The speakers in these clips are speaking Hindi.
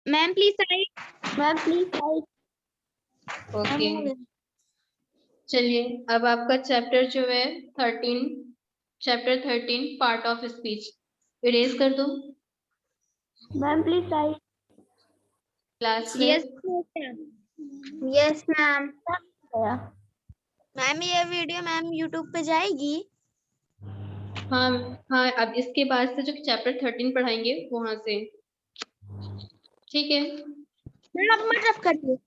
Ma'am please side. Ma'am please side. Okay चलिए, अब आपका चैप्टर जो है 13, chapter 13 part of speech erase कर दो मैम प्लीज साइड। क्लास में। Yes ma'am. मैम ये वीडियो मैम यूट्यूब पे जाएगी? हाँ हाँ, अब इसके बाद से जो चैप्टर 13 पढ़ाएंगे वहां से, ठीक है। मैम अब मत रब करिए।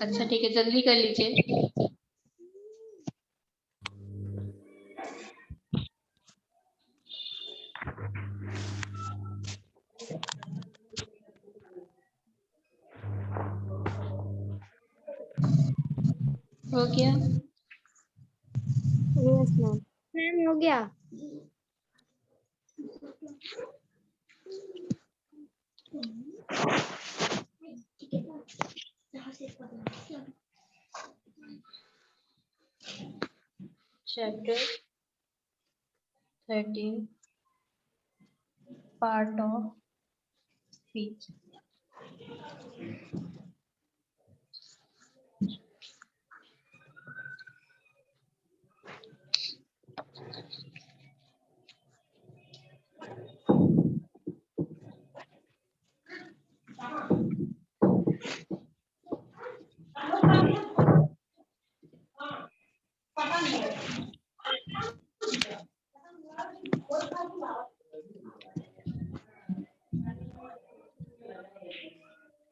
अच्छा ठीक है, जल्दी कर लीजिए। हो गया? Yes ma'am. मैम हो गया। Chapter 13 part of speech.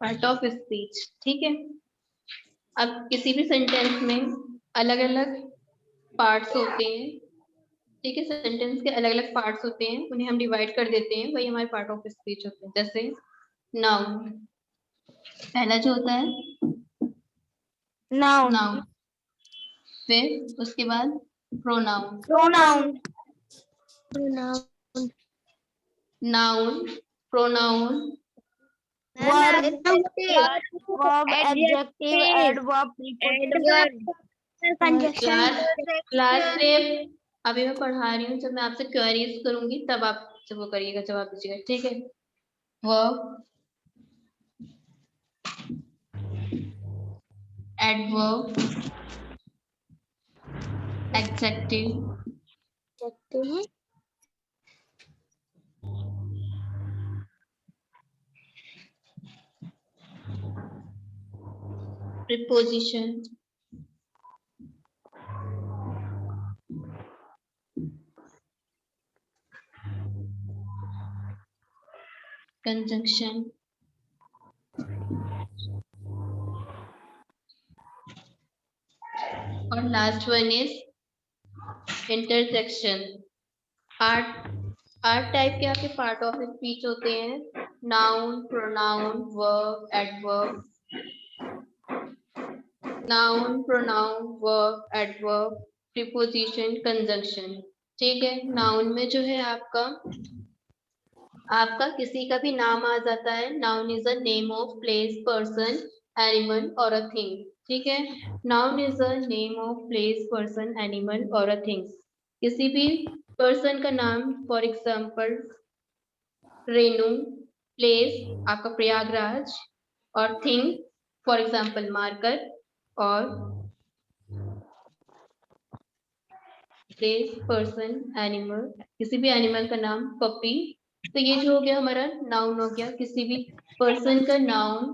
Part of speech, ठीक है। अब किसी भी सेंटेंस में अलग अलग पार्ट्स होते हैं, ठीक है। सेंटेंस के अलग अलग पार्ट्स होते हैं, उन्हें हम डिवाइड कर देते हैं, वही हमारे पार्ट ऑफ स्पीच होते हैं। जैसे नाउन, पहला जो होता है नाउन। नाउन, फिर उसके बाद pronoun, pronoun. Pronoun. Noun, pronoun, verb, adjective, adverb, class class conjunction. में अभी मैं पढ़ा रही हूँ, जब मैं आपसे क्वेरीज करूंगी तब आप जब वो करिएगा, जवाब दीजिएगा, ठीक है। Verb, adverb, adjective, preposition, conjunction और लास्ट वन इज इंटरजेक्शन। आठ आठ टाइप के आपके पार्ट ऑफ स्पीच होते हैं: noun, pronoun, verb, adverb, noun, pronoun, verb, adverb, preposition, conjunction, ठीक है। नाउन में जो है आपका आपका किसी का भी नाम आ जाता है। Noun is a name of place, person, animal और अ थिंग, ठीक है। Noun is a name of place, person, animal और अ थिंग। किसी भी पर्सन का नाम, फॉर एग्जाम्पल रेनू, प्लेस आपका प्रयागराज, और थिंग फॉर एग्जाम्पल मार्कर, और प्लेस, पर्सन, एनिमल, किसी भी एनिमल का नाम पपी। तो ये जो हो गया हमारा नाउन हो गया, किसी भी पर्सन का नाउन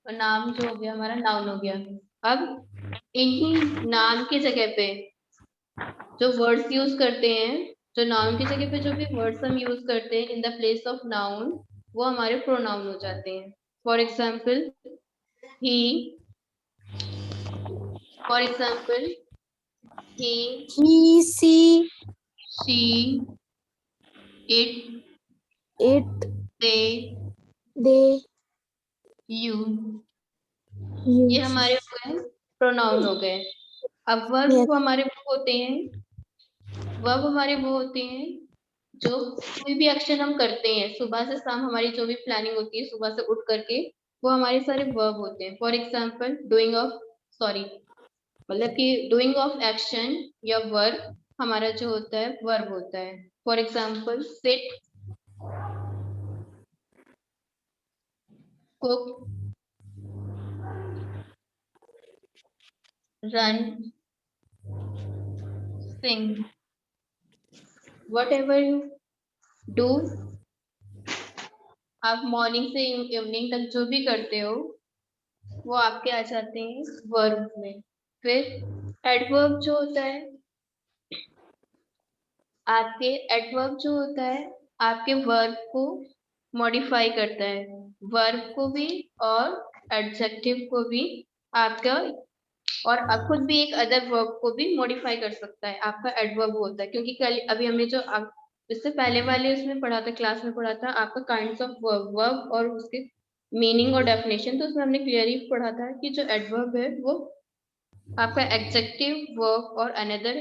और नाम जो हो गया हमारा नाउन हो गया। अब इन्हीं नाम की जगह पे जो वर्ड्स यूज करते हैं, जो नाउन की जगह पे जो भी वर्ड्स हम यूज करते हैं in the place of noun, वो हमारे प्रोनाउन हो जाते हैं। For example he, for example he, she, she, it, it, they, they, you, you. ये हमारे हो गए प्रोनाउन हो गए। अब वर्ब हमारे वो होते हैं, वर्ब हमारे वो होते हैं जो कोई भी एक्शन हम करते हैं, सुबह से शाम हमारी जो भी प्लानिंग होती है सुबह से उठ करके, वो हमारे सारे वर्ब होते हैं। For example doing of, sorry, मतलब कि डूइंग ऑफ एक्शन या वर्क हमारा जो होता है वर्ब होता है। For example sit, cook, run, sing. Whatever you do, आप मॉर्निंग से इवनिंग तक जो भी करते हो वो आपके आ जाते हैं वर्ब में। फिर एडवर्ब जो होता है आपके एडवर्ब जो होता है आपके वर्ब को मॉडिफाई करता है, वर्ब को भी और एडजेक्टिव को भी आपका, और आप खुद भी एक अदर वर्ब को भी मॉडिफाई कर सकता है, आपका एडवर्ब होता है। क्योंकि कल अभी हमने जो इससे पहले वाले उसमें पढ़ा था, क्लास में पढ़ा था आपका काइंड्स ऑफ वर्ब और उसके मीनिंग और डेफिनेशन, तो उसमें हमने क्लियरली पढ़ा था कि जो एडवर्ब है वो आपका एडजेक्टिव वर्ब और अनदर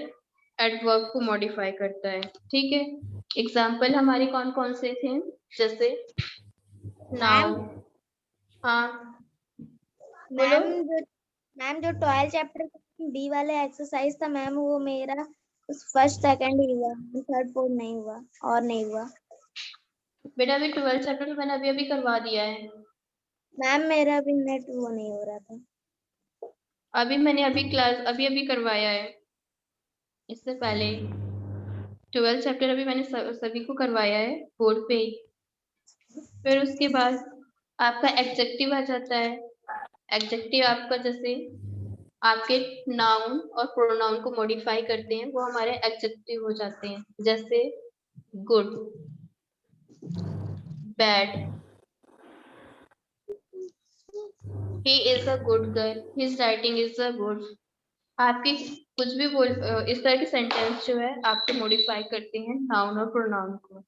एडवर्ब को मॉडिफाई करता है। ठीक है, एग्जाम्पल हमारे कौन कौन से थे, जैसे नाउन। हाँ बोलो। मैम जो 12 चैप्टर बी वाले एक्सरसाइज था मैम, वो मेरा फर्स्ट सेकंड ही हुआ, थर्ड फोर्थ नहीं हुआ और नहीं हुआ। बेटा अभी 12 चैप्टर मैंने अभी अभी करवा दिया है मैम मेरा भी नेट वो नहीं हो रहा था। अभी मैंने अभी अभी करवाया है, इससे पहले 12 चैप्टर अभी मैंने सभी को करवाया है बोर्ड पे ही। फिर उसके बाद आपका एडजेक्टिव आ जाता है। एडजेक्टिव आपका जैसे आपके नाउन और प्रोनाउन को मॉडिफाई करते हैं, वो हमारे एडजेक्टिव हो जाते हैं। जैसे good, bad, he is a good girl, his writing is a good। आपके कुछ भी इस तरह के सेंटेंस जो है आपको मॉडिफाई करते हैं नाउन और प्रोनाउन को।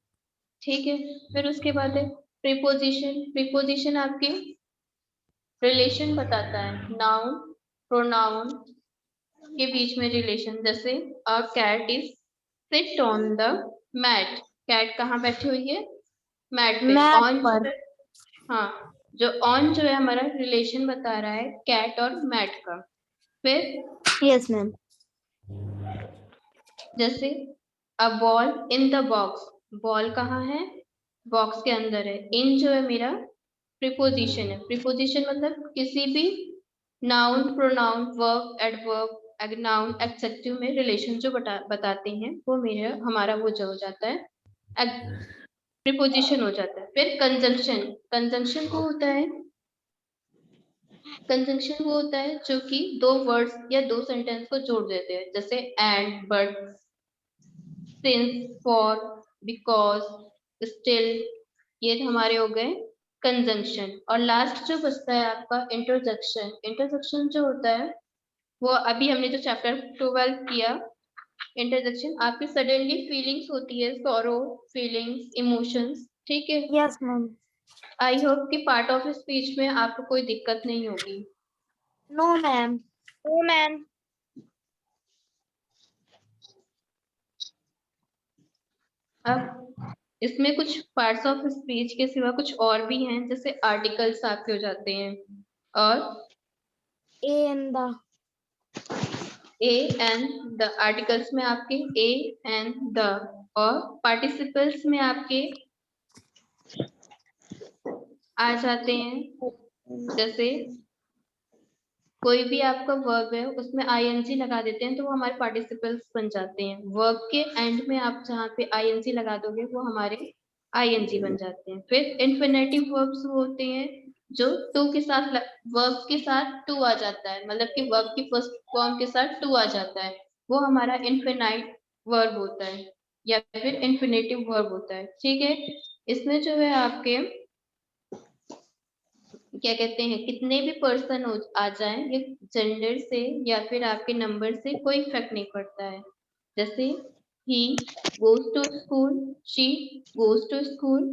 ठीक है, फिर उसके बाद है प्रीपोजिशन। प्रीपोजिशन आपके रिलेशन बताता है नाउन प्रोनाउन के बीच में रिलेशन। जैसे a cat is sit on the mat, cat कहाँ बैठी हुई है, मैट पे। मैट ऑन पर। हाँ, जो ऑन जो है हमारा रिलेशन बता रहा है कैट और मैट का। फिर यस मैम। जैसे a ball in the box, ball कहाँ है, बॉक्स के अंदर है। इन जो है मेरा प्रीपोजिशन है। प्रीपोजिशन मतलब किसी भी noun pronoun verb adverb noun adjective में रिलेशन जो बताते हैं वो मेरा हमारा वो जो हो जाता है प्रीपोजिशन हो जाता है। फिर कंजंक्शन, कंजंक्शन को होता है, कंजंक्शन वो होता है जो कि दो वर्ड्स या दो सेंटेंस को जोड़ देते हैं। जैसे and, but, since, for, because, still, ये हमारे हो गए कंजंक्शन। और लास्ट जो बचता है आपका इंटरजेक्शन। इंटरजेक्शन जो होता है वो अभी हमने जो चैप्टर 12 किया, इंटरजेक्शन आपकी सडनली फीलिंग्स होती है, सॉरो फीलिंग्स इमोशंस। ठीक है, यस मैम। आई होप कि पार्ट ऑफ स्पीच में आपको कोई दिक्कत नहीं होगी। No ma'am. Oh ma'am. अब इसमें कुछ पार्ट्स ऑफ स्पीच के सिवा कुछ और भी हैं, जैसे आर्टिकल्स आपके हो जाते हैं, और A and the. A and the articles में आपके ए एंड द, और पार्टिसिपल्स में आपके आ जाते हैं। जैसे कोई भी आपका वर्ब है उसमें आईएनजी लगा देते हैं तो वो हमारे पार्टिसिपल्स बन जाते हैं। वर्ब के एंड में आप जहाँ पे आईएनजी लगा दोगे वो हमारे आईएनजी बन जाते हैं। फिर इन्फिनेटिव वर्ब्स होते हैं जो टू के साथ, वर्ब के साथ टू आ जाता है, मतलब कि वर्ब की फर्स्ट फॉर्म के साथ टू आ जाता है, वो हमारा इन्फिनाइट वर्ब होता है या फिर इन्फिनेटिव वर्ब होता है। ठीक है, इसमें जो है आपके क्या कहते हैं, कितने भी पर्सन आ जाएं, ये जेंडर से या फिर आपके नंबर से कोई इफेक्ट नहीं पड़ता है। जैसे he goes to school, she goes to school,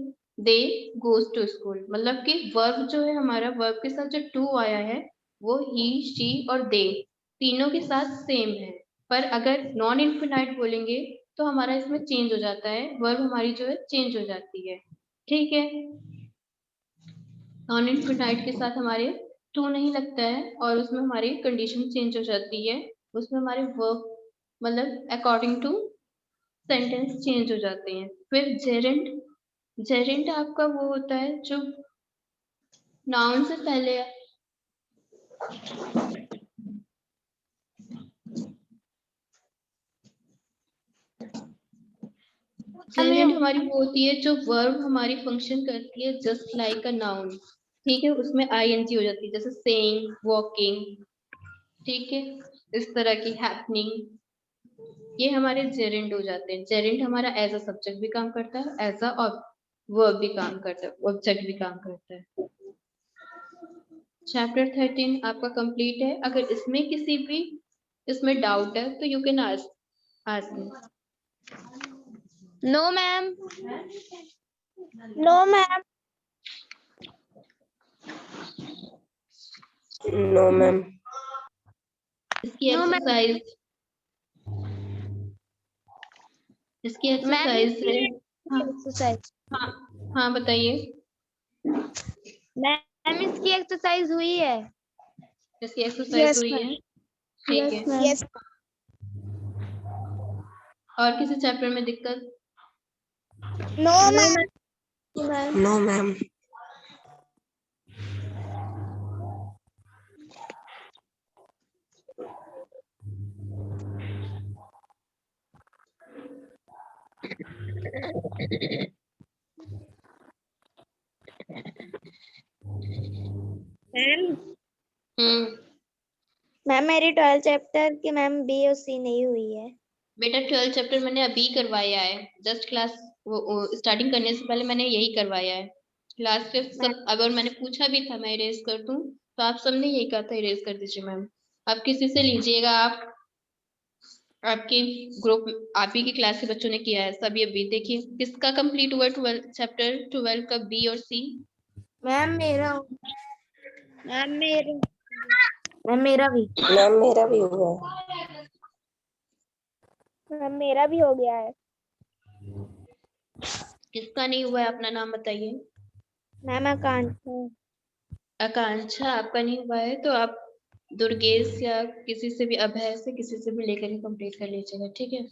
they goes to school, मतलब कि वर्ब जो है हमारा, वर्ब के साथ जो टू आया है वो ही शी और दे तीनों के साथ सेम है। पर अगर नॉन इन्फिनाइट बोलेंगे तो हमारा इसमें चेंज हो जाता है, वर्ब हमारी जो है चेंज हो जाती है। ठीक है, नॉन इन्फिनाइट के साथ हमारे टू नहीं लगता है और उसमें हमारी कंडीशन चेंज हो जाती है, उसमें हमारे वर्ब मतलब अकॉर्डिंग टू सेंटेंस चेंज हो जाते हैं। फिर जेरेंट, जेरेंट आपका वो होता है जो नाउन से पहले जेरेंट हमारी वो होती है जो वर्ब हमारी फंक्शन करती है जस्ट लाइक अ नाउन, ठीक है, उसमें आईएनजी हो जाती है, जैसे सेइंग, वॉकिंग, ठीक है, इस तरह की हैपनिंग, ये हमारे जेरेंट हो जाते हैं। जेरेंट हमारा एज अ सब्जेक्ट भी काम करता है, एज अ वर्ब भी काम करता है, ऑब्जेक्ट भी काम करता है। चैप्टर 13 आपका कंप्लीट है। अगर इसमें किसी भी इसमें डाउट है तो you can ask me. No ma'am. No ma'am. No ma'am. इसकी No, ma'am. एक्सरसाइज इसकी एक्सरसाइज है। हाँ एक्सरसाइज हाँ हाँ बताइए। मैम, इसकी एक्सरसाइज हुई है। इसकी एक्सरसाइज Yes, हुई ma'am. है, ठीक है। ma'am. यस और किसी चैप्टर में दिक्कत? No ma'am. No ma'am. Ma'am hmm ma'am मेरी 12 चैप्टर की मैम बी और सी नहीं हुई है। बेटा 12 चैप्टर मैंने अभी करवाया है, जस्ट क्लास वो स्टार्टिंग करने से पहले मैंने यही करवाया है। क्लास 5 सब, अगर मैंने पूछा भी था मैं इरेज कर दूं तो आप सबने यही कहा था इरेज कर दीजिए मैम। आप किसी से लीजिएगा, आप आपके ग्रुप आप ही की क्लास के बच्चों ने किया है सभी। अभी देखिए किसका कंप्लीट हुआ 12 चैप्टर 12 का बी और सी। मैम मेरा मैम मेरे मैम मेरा भी मैम मेरा भी हुआ है। मैम मेरा भी हो गया है। किसका नहीं हुआ है अपना नाम बताइए। मैम आकांक्षा। आकांक्षा आपका नहीं हुआ है तो आप दुर्गेश या किसी से भी, अभय से, किसी से भी लेकर ही कंप्लीट कर लीजिएगा, ठीक है।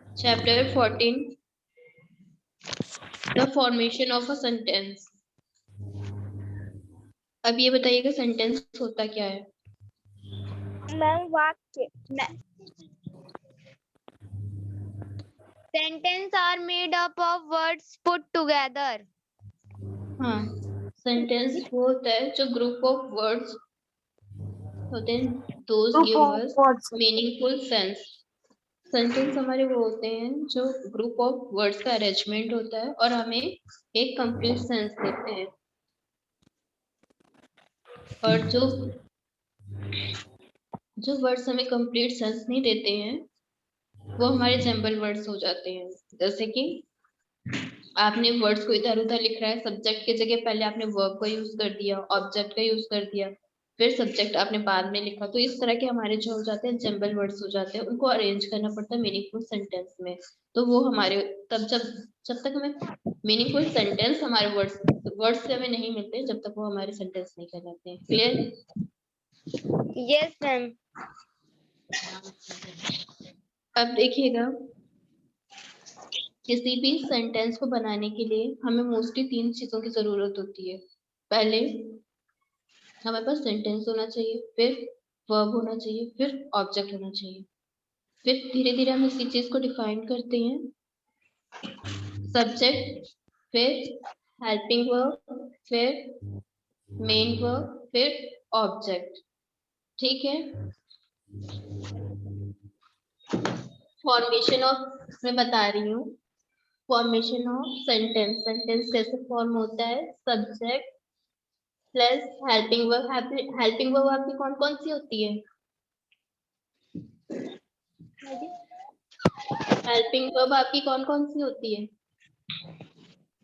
Chapter 14 the formation of a sentence. अब ये बताइएगा सेंटेंस होता क्या है। मैम वाक्य sentence are made up of words put together. हाँ, सेंटेंस वो होता है जो ग्रुप ऑफ वर्ड्स होते हैं, those group give of us words meaningful sense. Sentence हमारे वो होते हैं जो ग्रुप ऑफ वर्ड्स का अरेंजमेंट होता है और हमें एक कंप्लीट सेंस देते हैं। और जो वर्ड्स हमें कंप्लीट सेंस नहीं देते हैं वो हमारे जंबल वर्ड्स हो जाते हैं। जैसे कि आपने वर्ड्स को इधर उधर लिख रहा है, सब्जेक्ट की जगह पहले आपने वर्ब का यूज कर दिया, ऑब्जेक्ट का यूज कर दिया, फिर सब्जेक्ट आपने बाद में लिखा, तो इस तरह के हमारे जो हो जाते हैं जंबल वर्ड्स हो जाते हैं, उनको अरेंज करना पड़ता है मीनिंगफुल सेंटेंस में। तो वो हमारे तब जब तक हमें मीनिंगफुल सेंटेंस हमारे वर्ड्स से हमें नहीं मिलते जब तक वो हमारे सेंटेंस नहीं कहलाते हैं। क्लियर? Yes ma'am. अब देखिएगा, किसी भी सेंटेंस को बनाने के लिए हमें मोस्टली 3 चीजों की जरूरत होती है। पहले हमारे पास सेंटेंस होना चाहिए, फिर वर्ब होना चाहिए, फिर ऑब्जेक्ट होना चाहिए। फिर धीरे धीरे हम इसी चीज को डिफाइन करते हैं। सब्जेक्ट, फिर हेल्पिंग वर्ब, फिर मेन वर्ब, फिर ऑब्जेक्ट, ठीक है। फॉर्मेशन ऑफ मैं बता रही हूँ, फॉर्मेशन ऑफ सेंटेंस। सेंटेंस कैसे फॉर्म होता है, subject plus helping verb. Helping verb आपकी कौन कौन सी होती है? हेल्पिंग वर्ब आपकी कौन कौन सी होती है?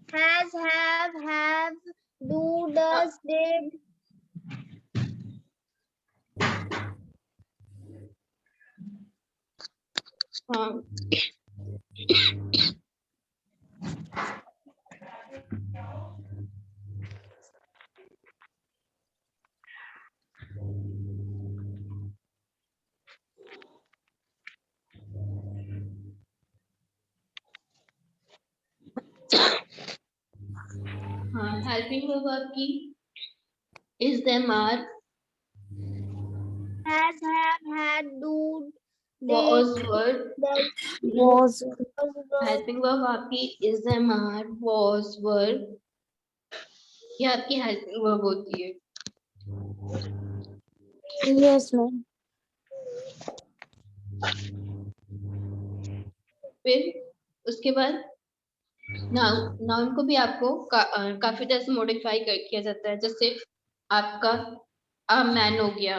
Has have do does did. हाँ, हेल्पिंग वर्ब आपकी is them are Has, have, had, do, was did, were Was. Helping verb आपकी is them are was were ये आपकी हेल्पिंग वर्ब होती है। Yes, ma'am. फिर उसके बाद नाउन को भी आपको काफी तरह से मॉडिफाई किया जाता है। जैसे आपका अ मैन हो गया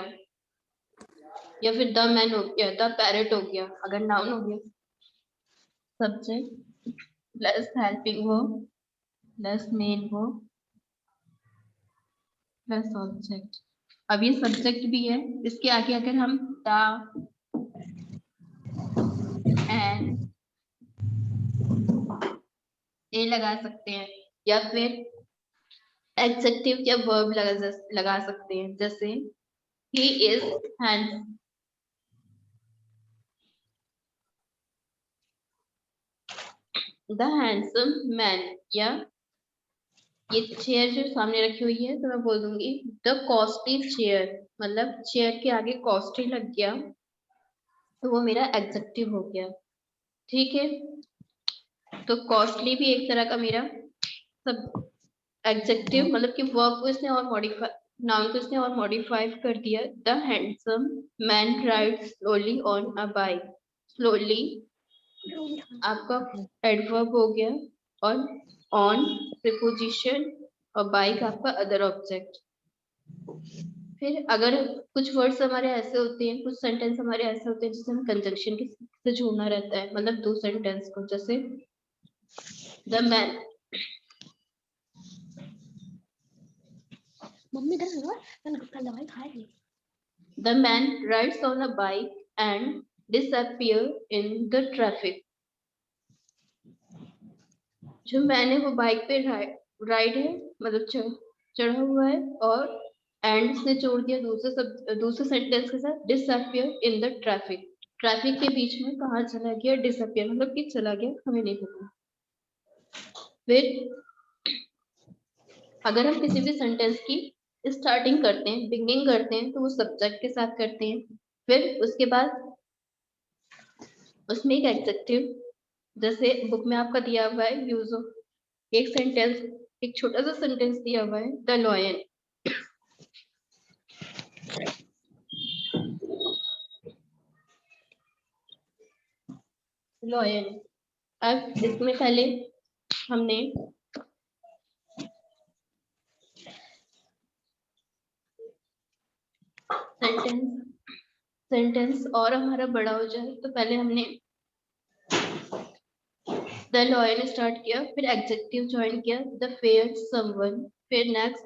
या फिर द मैन हो गया, द पैरेट हो गया अगर नाउन हो गया। Subject plus helping verb plus main verb plus object. अब ये सब्जेक्ट भी है, इसके आगे अगर हम द एंड ए लगा सकते हैं या फिर एडजेक्टिव या वर्ब लगा सकते हैं। जैसे he is handsome, the handsome man, या ये चेयर जो सामने रखी हुई है तो मैं बोल दूंगी द कॉस्टली चेयर, मतलब चेयर के आगे कॉस्टली लग गया तो वो मेरा एडजेक्टिव हो गया। ठीक है, तो कॉस्टली भी एक तरह का मेरा सब एडजेक्टिव, मतलब कि वर्ब को इसने और मॉडिफाई, नाउन को इसने और मॉडिफाई कर दिया। The handsome man rides slowly on a bike. Slowly आपका एडवर्ब हो गया और ऑन प्रीपोजिशन और बाइक आपका अदर ऑब्जेक्ट। फिर अगर कुछ वर्ड्स हमारे ऐसे होते हैं, कुछ सेंटेंस हमारे ऐसे होते हैं जिसे हम कंजंक्शन के से जोड़ना रहता है, मतलब दो सेंटेंस को। जैसे द मैन, मम्मी इधर आ, मैंने कल दवाई खाई। the man rides on a bike and disappear in the traffic। जो मैन है वो बाइक पे राइड है, मतलब चढ़ा हुआ है, और एंड से जोड़ दिया दूसरे सेंटेंस के साथ disappear in the traffic. Traffic के बीच में कहाँ चला गया, डिसअपियर मतलब कि चला गया, हमें नहीं पता। फिर अगर हम किसी भी सेंटेंस की स्टार्टिंग करते हैं, बिगिनिंग करते हैं, तो वो सब्जेक्ट के साथ करते हैं। फिर उसके बाद उसमें एक एडजेक्टिव, जैसे बुक में आपका दिया हुआ है यूज ऑफ, एक सेंटेंस, एक छोटा सा सेंटेंस दिया हुआ है द लॉयन। लॉयन, अब इसमें पहले हमने सेंटेंस और हमारा बड़ा हो जाए तो पहले हमने द लॉयन स्टार्ट किया, फिर एडजेक्टिव ज्वाइन किया द फेयर समवन, फिर नेक्स्ट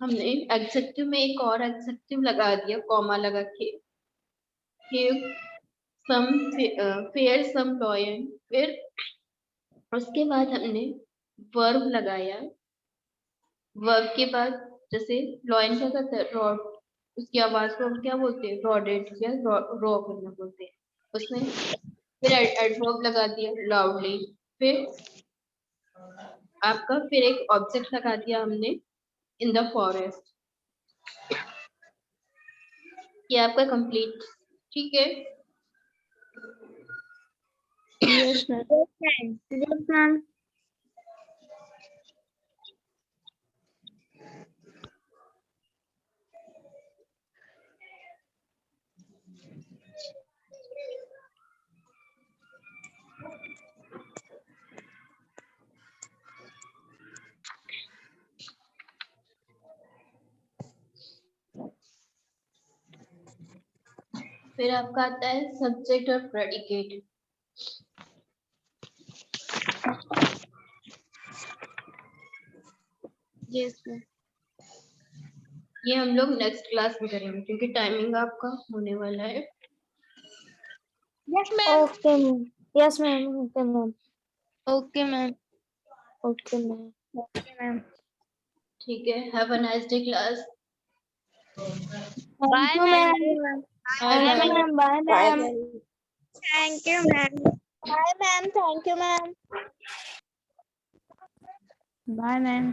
हमने एडजेक्टिव में एक और एडजेक्टिव लगा दिया कॉमा लगा के, सम फेयर सम लॉयन। फिर उसके बाद हमने वर्ब लगाया, वर्ब के बाद जैसे लॉयन क्या करता है, रॉड, उसकी आवाज को हम क्या बोलते हैं, रॉडेड या रॉ करना बोलते हैं उसमें। फिर एडवर्ब लगा दिया लाउडली। फिर आपका फिर एक ऑब्जेक्ट लगा दिया हमने इन द फॉरेस्ट। ये आपका कंप्लीट। ठीक है, Yes, ma'am. Yes, ma'am. फिर आपका आता है सब्जेक्ट और प्रेडिकेट। Yes, ma'am. ये हम लोग नेक्स्ट क्लास में करेंगे क्योंकि टाइमिंग आपका होने वाला है। Yes, ma'am. Okay, ma'am. Yes, ma'am. Okay, ma'am. Okay, ma'am. Okay, ma'am. Okay, ma'am. ठीक है, have a nice day class. Bye, Thank you, ma'am. ma'am. Bye Thank you, bye. ma'am. Bye, Bye, ma'am. ma'am. Thank you, ma'am. Bye, ma'am. Thank you, ma'am. Bye, ma'am.